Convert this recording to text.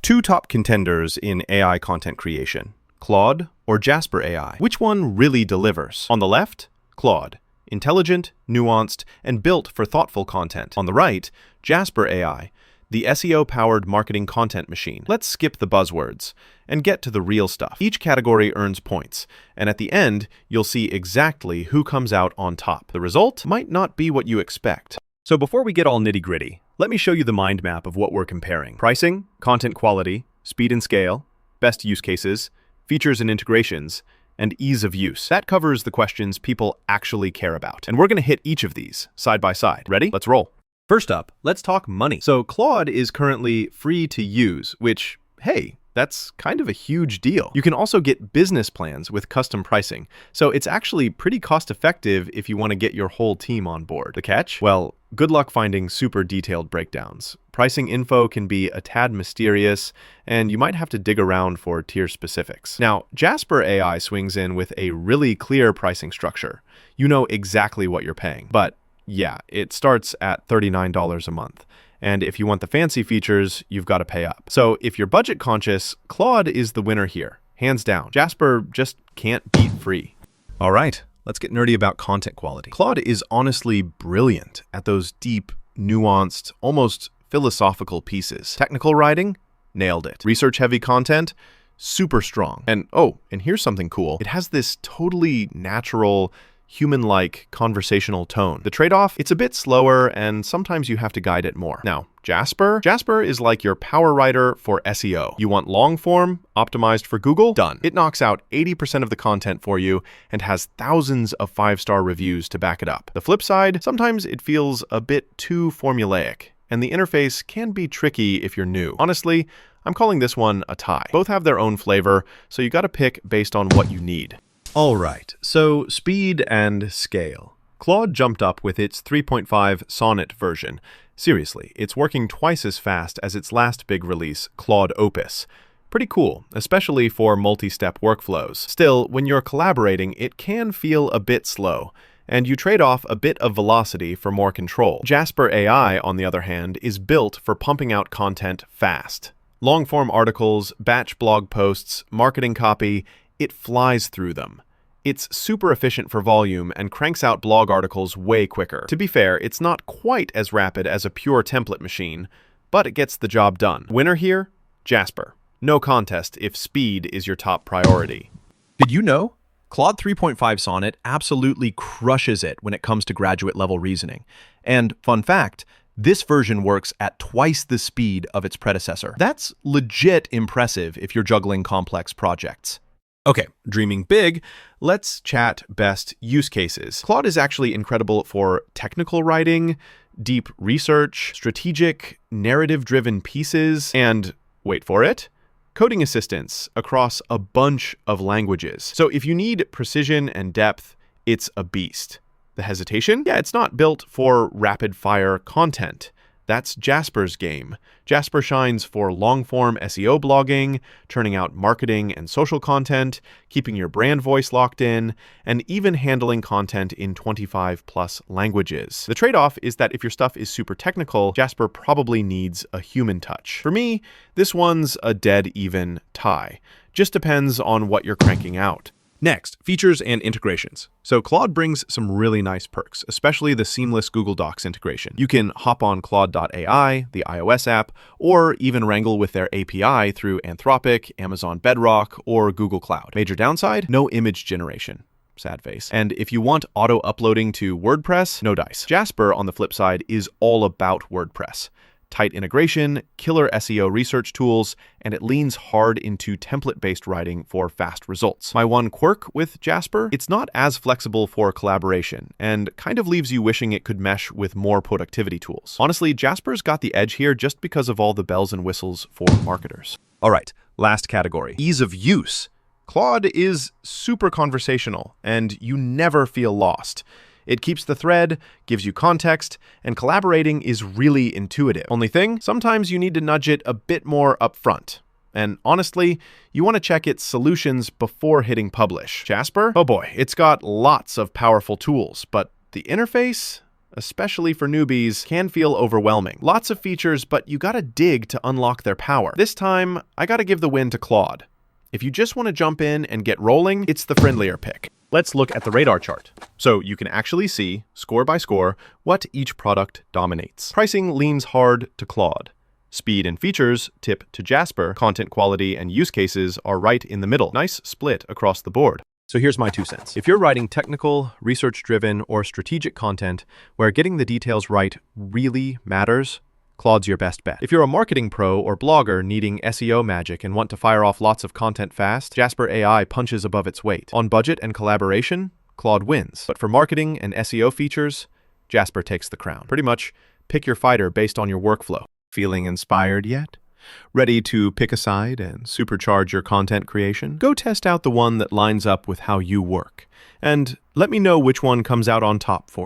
Two top contenders in AI content creation, Claude or Jasper AI. Which one really delivers? On the left, Claude, intelligent, nuanced, and built for thoughtful content. On the right, Jasper AI, the SEO-powered marketing content machine. Let's skip the buzzwords and get to the real stuff. Each category earns points, and at the end, you'll see exactly who comes out on top. The result might not be what you expect. So before we get all nitty-gritty, let me show you the mind map of what we're comparing. Pricing, content quality, speed and scale, best use cases, features and integrations, and ease of use. That covers the questions people actually care about. And we're going to hit each of these side by side. Ready? Let's roll. First up, let's talk money. So Claude is currently free to use, which, hey, that's kind of a huge deal. You can also get business plans with custom pricing, so it's actually pretty cost-effective if you want to get your whole team on board. The catch? Well, good luck finding super detailed breakdowns. Pricing info can be a tad mysterious, and you might have to dig around for tier specifics. Now, Jasper AI swings in with a really clear pricing structure. You know exactly what you're paying, but yeah, it starts at $39 a month. And if you want the fancy features, you've got to pay up. So if you're budget conscious, Claude is the winner here, hands down. Jasper just can't beat free. All right, let's get nerdy about content quality. Claude is honestly brilliant at those deep, nuanced, almost philosophical pieces. Technical writing, nailed it. Research-heavy content, super strong. And here's something cool. It has this totally natural, human-like conversational tone. The trade-off, it's a bit slower and sometimes you have to guide it more. Now, Jasper is like your power writer for SEO. You want long form, optimized for Google? Done. It knocks out 80% of the content for you and has thousands of 5-star reviews to back it up. The flip side, sometimes it feels a bit too formulaic, and the interface can be tricky if you're new. Honestly, I'm calling this one a tie. Both have their own flavor, so you gotta pick based on what you need. All right, so speed and scale. Claude jumped up with its 3.5 Sonnet version. Seriously, it's working twice as fast as its last big release, Claude Opus. Pretty cool, especially for multi-step workflows. Still, when you're collaborating, it can feel a bit slow, and you trade off a bit of velocity for more control. Jasper AI, on the other hand, is built for pumping out content fast. Long-form articles, batch blog posts, marketing copy, it flies through them. It's super efficient for volume and cranks out blog articles way quicker. To be fair, it's not quite as rapid as a pure template machine, but it gets the job done. Winner here? Jasper. No contest if speed is your top priority. Did you know? Claude 3.5 Sonnet absolutely crushes it when it comes to graduate-level reasoning. And fun fact, this version works at twice the speed of its predecessor. That's legit impressive if you're juggling complex projects. Okay, dreaming big, let's chat best use cases. Claude is actually incredible for technical writing, deep research, strategic, narrative-driven pieces, and, wait for it, coding assistance across a bunch of languages. So if you need precision and depth, it's a beast. The hesitation? Yeah, it's not built for rapid-fire content. That's Jasper's game. Jasper shines for long-form SEO blogging, turning out marketing and social content, keeping your brand voice locked in, and even handling content in 25+ languages. The trade-off is that if your stuff is super technical, Jasper probably needs a human touch. For me, this one's a dead-even tie. Just depends on what you're cranking out. Next, features and integrations. So Claude brings some really nice perks, especially the seamless Google Docs integration. You can hop on Claude.ai, the iOS app, or even wrangle with their API through Anthropic, Amazon Bedrock, or Google Cloud. Major downside? No image generation. Sad face. And if you want auto-uploading to WordPress, no dice. Jasper, on the flip side, is all about WordPress. Tight integration, killer SEO research tools, and it leans hard into template-based writing for fast results. My one quirk with Jasper, it's not as flexible for collaboration, and kind of leaves you wishing it could mesh with more productivity tools. Honestly, Jasper's got the edge here just because of all the bells and whistles for marketers. All right, last category, ease of use. Claude is super conversational, and you never feel lost. It keeps the thread, gives you context, and collaborating is really intuitive. Only thing, sometimes you need to nudge it a bit more upfront. And honestly, you want to check its solutions before hitting publish. Jasper? Oh boy, it's got lots of powerful tools, but the interface? especially for newbies, can feel overwhelming. Lots of features, but you gotta dig to unlock their power. This time, I gotta give the win to Claude. If you just want to jump in and get rolling, it's the friendlier pick. Let's look at the radar chart, so you can actually see, score by score, what each product dominates. Pricing leans hard to Claude. Speed and features tip to Jasper. Content quality and use cases are right in the middle. Nice split across the board. So here's my 2 cents. If you're writing technical, research-driven, or strategic content where getting the details right really matters, Claude's your best bet. If you're a marketing pro or blogger needing SEO magic and want to fire off lots of content fast, Jasper AI punches above its weight. On budget and collaboration, Claude wins. But for marketing and SEO features, Jasper takes the crown. Pretty much, pick your fighter based on your workflow. Feeling inspired yet? Ready to pick a side and supercharge your content creation? Go test out the one that lines up with how you work. And let me know which one comes out on top for you.